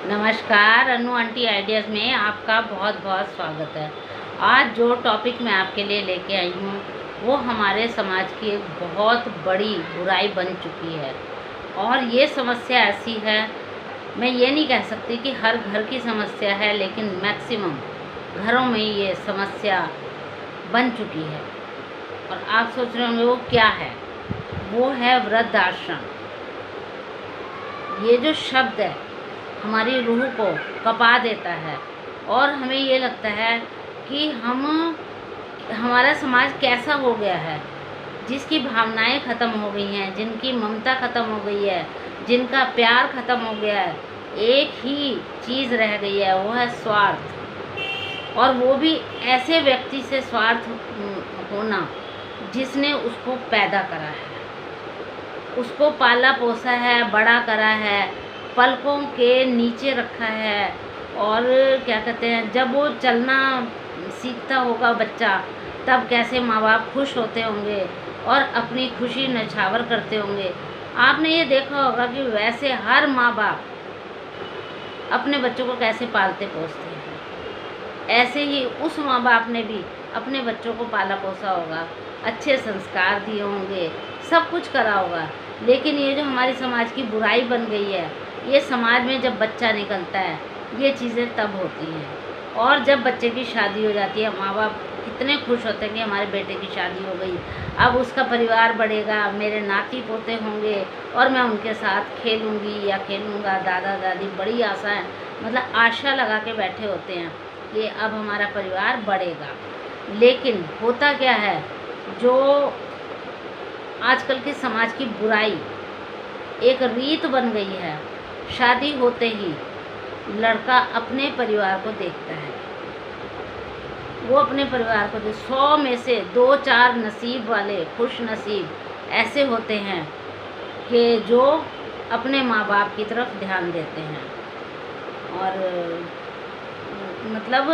नमस्कार, अनु aunty ideas में आपका बहुत बहुत स्वागत है। आज जो टॉपिक मैं आपके लिए लेके आई हूँ वो हमारे समाज की एक बहुत बड़ी बुराई बन चुकी है। और ये समस्या ऐसी है, मैं ये नहीं कह सकती कि हर घर की समस्या है, लेकिन मैक्सिमम घरों में ये समस्या बन चुकी है। और आप सोच रहे होंगे वो क्या है? वो है वृद्धाश्रम। ये जो शब्द है हमारी रूह को कपा देता है और हमें ये लगता है कि हमारा समाज कैसा हो गया है, जिसकी भावनाएं ख़त्म हो गई हैं, जिनकी ममता ख़त्म हो गई है, जिनका प्यार ख़त्म हो गया है। एक ही चीज़ रह गई है, वो है स्वार्थ। और वो भी ऐसे व्यक्ति से स्वार्थ होना जिसने उसको पैदा करा है, उसको पाला पोसा है, बड़ा करा है, पलकों के नीचे रखा है। और क्या कहते हैं, जब वो चलना सीखता होगा बच्चा, तब कैसे माँ बाप खुश होते होंगे और अपनी खुशी नछावर करते होंगे। आपने ये देखा होगा कि वैसे हर माँ बाप अपने बच्चों को कैसे पालते पोसते हैं, ऐसे ही उस माँ बाप ने भी अपने बच्चों को पाला पोसा होगा, अच्छे संस्कार दिए होंगे, सब कुछ करा होगा। लेकिन ये जो हमारी समाज की बुराई बन गई है, ये समाज में जब बच्चा निकलता है ये चीज़ें तब होती हैं। और जब बच्चे की शादी हो जाती है, माँ बाप कितने खुश होते हैं कि हमारे बेटे की शादी हो गई, अब उसका परिवार बढ़ेगा, मेरे नाती पोते होंगे और मैं उनके साथ खेलूँगी या खेलूँगा। दादा दादी बड़ी आशा है, मतलब आशा लगा के बैठे होते हैं कि अब हमारा परिवार बढ़ेगा। लेकिन होता क्या है, जो आजकल के समाज की बुराई एक रीत बन गई है, शादी होते ही लड़का अपने परिवार को देखता है। वो अपने परिवार को 100 में से 2-4 नसीब वाले खुश नसीब ऐसे होते हैं कि जो अपने माँ बाप की तरफ ध्यान देते हैं। और मतलब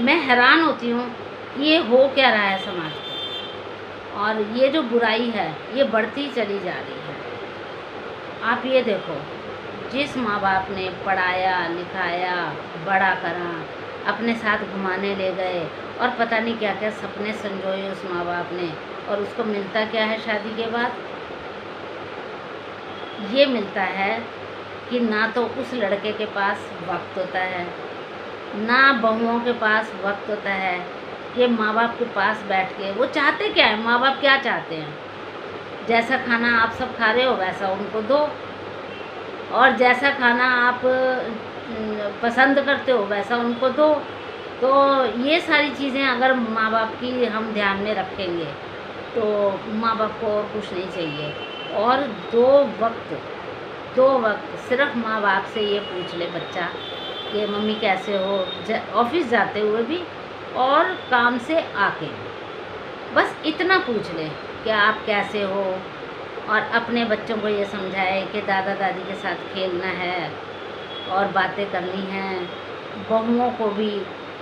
मैं हैरान होती हूँ कि ये हो क्या रहा है समाज को, और ये जो बुराई है ये बढ़ती चली जा रही है। आप ये देखो, जिस माँ बाप ने पढ़ाया लिखाया बड़ा करा, अपने साथ घुमाने ले गए और पता नहीं क्या क्या सपने संजोए उस माँ बाप ने, और उसको मिलता क्या है शादी के बाद? ये मिलता है कि ना तो उस लड़के के पास वक्त होता है, ना बहुओं के पास वक्त होता है कि माँ बाप के पास बैठ के वो चाहते क्या है। माँ बाप क्या चाहते हैं? जैसा खाना आप सब खा रहे हो वैसा उनको दो, और जैसा खाना आप पसंद करते हो वैसा उनको दो। तो ये सारी चीज़ें अगर माँ बाप की हम ध्यान में रखेंगे तो माँ बाप को और कुछ नहीं चाहिए। और दो वक्त सिर्फ माँ बाप से ये पूछ ले बच्चा कि मम्मी कैसे हो, ऑफिस जाते हुए भी और काम से आके बस इतना पूछ ले कि आप कैसे हो। और अपने बच्चों को ये समझाए कि दादा दादी के साथ खेलना है और बातें करनी हैं। बहुओं को भी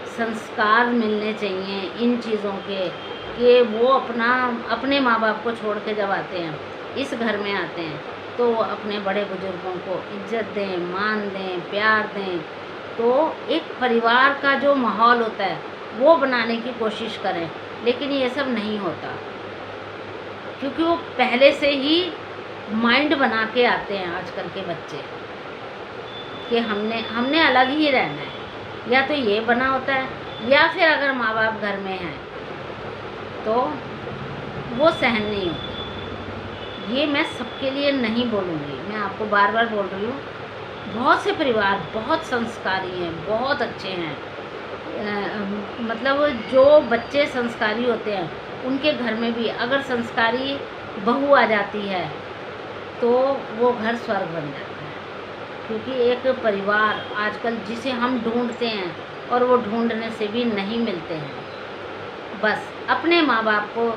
संस्कार मिलने चाहिए इन चीज़ों के, कि वो अपने माँ बाप को छोड़ के जब आते हैं, इस घर में आते हैं, तो वो अपने बड़े बुजुर्गों को इज्जत दें, मान दें, प्यार दें। तो एक परिवार का जो माहौल होता है वो बनाने की कोशिश करें। लेकिन ये सब नहीं होता, क्योंकि वो पहले से ही माइंड बना के आते हैं आजकल के बच्चे कि हमने अलग ही रहना है। या तो ये बना होता है, या फिर अगर माँ बाप घर में हैं तो वो सहन नहीं होती। ये मैं सबके लिए नहीं बोलूँगी, मैं आपको बार बार बोल रही हूँ। बहुत से परिवार बहुत संस्कारी हैं, बहुत अच्छे हैं। मतलब जो बच्चे संस्कारी होते हैं उनके घर में भी अगर संस्कारी बहू आ जाती है तो वो घर स्वर्ग बन जाता है। क्योंकि एक परिवार आजकल जिसे हम ढूंढते हैं और वो ढूंढने से भी नहीं मिलते हैं। बस अपने माँ बाप को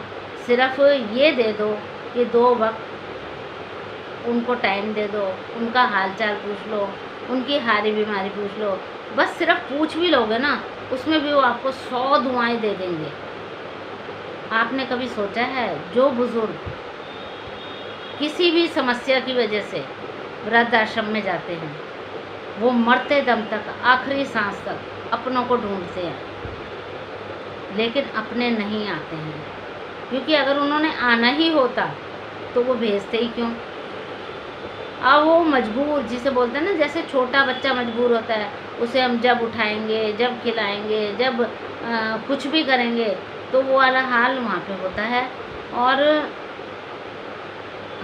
सिर्फ ये दे दो कि 2 वक्त उनको टाइम दे दो, उनका हालचाल पूछ लो, उनकी हारी बीमारी पूछ लो। बस सिर्फ पूछ भी लोगे ना, उसमें भी वो आपको 100 दुआएं दे देंगे। आपने कभी सोचा है जो बुज़ुर्ग किसी भी समस्या की वजह से वृद्धाश्रम में जाते हैं, वो मरते दम तक, आखिरी सांस तक अपनों को ढूंढते हैं, लेकिन अपने नहीं आते हैं। क्योंकि अगर उन्होंने आना ही होता तो वो भेजते ही क्यों। अब वो मजबूर, जिसे बोलते हैं ना, जैसे छोटा बच्चा मजबूर होता है, उसे हम जब उठाएंगे, जब खिलाएंगे, जब कुछ भी करेंगे, तो वो वाला हाल वहाँ पे होता है। और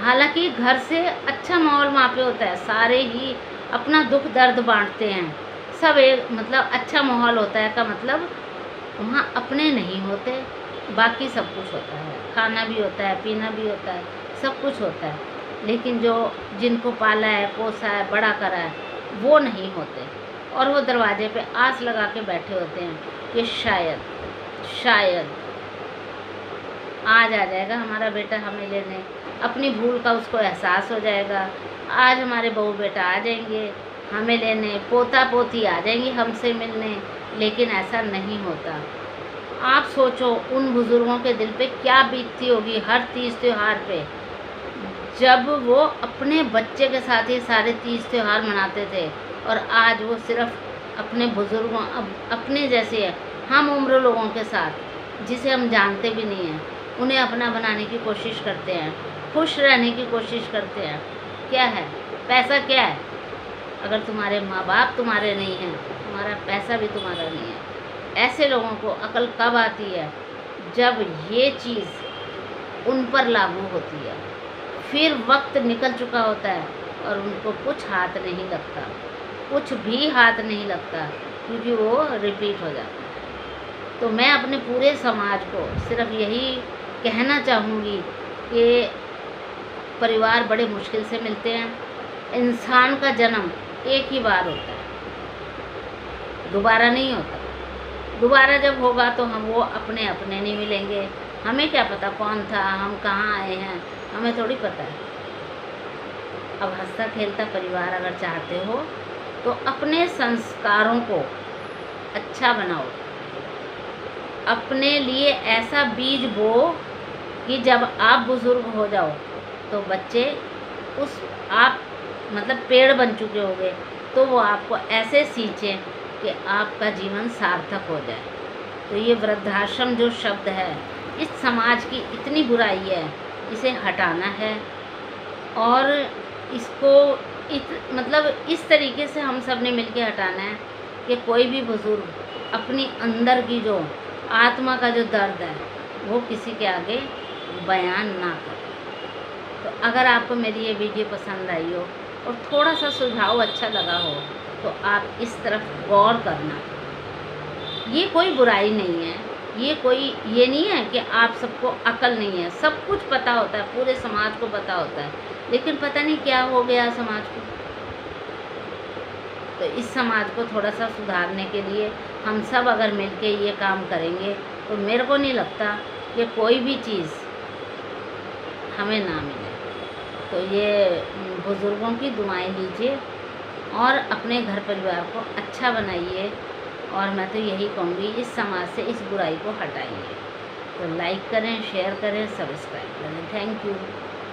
हालांकि घर से अच्छा माहौल वहाँ पे होता है, सारे ही अपना दुख दर्द बांटते हैं, सब एक मतलब अच्छा माहौल होता है का मतलब वहाँ अपने नहीं होते, बाकी सब कुछ होता है, खाना भी होता है, पीना भी होता है, सब कुछ होता है। लेकिन जो जिनको पाला है, पोसा है, बड़ा करा है, वो नहीं होते, और वो दरवाजे पे आस लगा के बैठे होते हैं कि शायद आज आ जाएगा हमारा बेटा हमें लेने, अपनी भूल का उसको एहसास हो जाएगा, आज हमारे बहू बेटा आ जाएंगे हमें लेने, पोता पोती आ जाएंगे हमसे मिलने। लेकिन ऐसा नहीं होता। आप सोचो उन बुज़ुर्गों के दिल पे क्या बीतती होगी हर तीज त्योहार पे, जब वो अपने बच्चे के साथ ही सारे तीज त्योहार मनाते थे, और आज वो सिर्फ अपने बुज़ुर्गों, अपने जैसे हम उम्र लोगों के साथ, जिसे हम जानते भी नहीं हैं, उन्हें अपना बनाने की कोशिश करते हैं, खुश रहने की कोशिश करते हैं। क्या है पैसा? क्या है? अगर तुम्हारे माँ बाप तुम्हारे नहीं हैं, तुम्हारा पैसा भी तुम्हारा नहीं है। ऐसे लोगों को अकल कब आती है? जब ये चीज़ उन पर लागू होती है, फिर वक्त निकल चुका होता है और उनको कुछ हाथ नहीं लगता, कुछ भी हाथ नहीं लगता, क्योंकि वो रिपीट हो जाता है। तो मैं अपने पूरे समाज को सिर्फ यही कहना चाहूँगी कि परिवार बड़े मुश्किल से मिलते हैं। इंसान का जन्म एक ही बार होता है, दोबारा नहीं होता। दोबारा जब होगा तो हम वो अपने अपने नहीं मिलेंगे। हमें क्या पता कौन था, हम कहाँ आए हैं, हमें थोड़ी पता है। अब हंसता खेलता परिवार अगर चाहते हो तो अपने संस्कारों को अच्छा बनाओ, अपने लिए ऐसा बीज बो कि जब आप बुज़ुर्ग हो जाओ तो बच्चे उस आप मतलब पेड़ बन चुके होंगे, तो वो आपको ऐसे सींचें कि आपका जीवन सार्थक हो जाए। तो ये वृद्धाश्रम जो शब्द है, इस समाज की इतनी बुराई है, इसे हटाना है। और इसको मतलब इस तरीके से हम सब ने मिलके हटाना है कि कोई भी बुज़ुर्ग अपनी अंदर की जो आत्मा का जो दर्द है वो किसी के आगे बयान ना करे। तो अगर आपको मेरी ये वीडियो पसंद आई हो और थोड़ा सा सुझाव अच्छा लगा हो तो आप इस तरफ गौर करना। ये कोई बुराई नहीं है, ये नहीं है कि आप सबको अकल नहीं है, सब कुछ पता होता है, पूरे समाज को पता होता है, लेकिन पता नहीं क्या हो गया समाज को। तो इस समाज को थोड़ा सा सुधारने के लिए हम सब अगर मिलके ये काम करेंगे तो मेरे को नहीं लगता कि कोई भी चीज़ हमें ना मिले। तो ये बुज़ुर्गों की दुआएं लीजिए और अपने घर परिवार को अच्छा बनाइए, और मैं तो यही कहूँगी इस समाज से इस बुराई को हटाइए। तो लाइक करें, शेयर करें, सब्सक्राइब करें। Thank you.